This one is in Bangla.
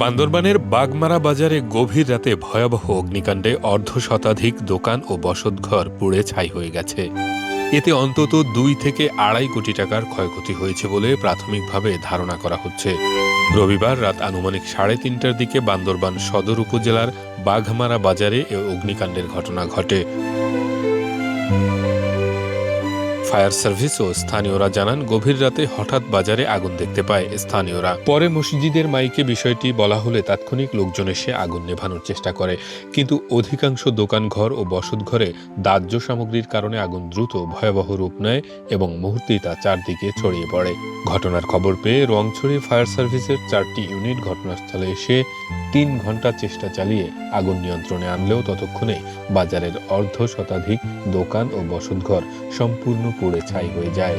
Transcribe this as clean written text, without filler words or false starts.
বান্দরবানের বাগমারা বাজারে গভীর রাতে ভয়াবহ অগ্নিকাণ্ডে অর্ধশতাধিক দোকান ও বসতঘর পুড়ে ছাই হয়ে গেছে। এতে অন্তত ২ থেকে আড়াই কোটি টাকার ক্ষয়ক্ষতি হয়েছে বলে প্রাথমিকভাবে ধারণা করা হচ্ছে। রবিবার রাত আনুমানিক ৩:৩০টার দিকে বান্দরবান সদর উপজেলার বাঘমারা বাজারে এ অগ্নিকাণ্ডের ঘটনা ঘটে। ফায়ার সার্ভিস ও স্থানীয়রা জানান, গভীর রাতে হঠাৎ বাজারে আগুন দেখতে পায় স্থানীয়রা। পরে মসজিদের মাইকে বিষয়টি বলা হলে তাৎক্ষণিক লোকজন এসে আগুন নেভানোর চেষ্টা করে, কিন্তু অধিকাংশ দোকানঘর ও বসতঘরে দাহ্য সামগ্রীর কারণে আগুন দ্রুত ভয়াবহ রূপ নেয় এবং মুহূর্তেই তা চারদিকে ছড়িয়ে পড়ে। ঘটনার খবর পেয়ে রংছড়ি ফায়ার সার্ভিসের ৪টি ইউনিট ঘটনাস্থলে এসে ৩ ঘণ্টা চেষ্টা চালিয়ে আগুন নিয়ন্ত্রণে আনলেও ততক্ষণে বাজারের অর্ধশতাধিক দোকান ও বসতঘর সম্পূর্ণ পুড়ে ছাই হয়ে যায়।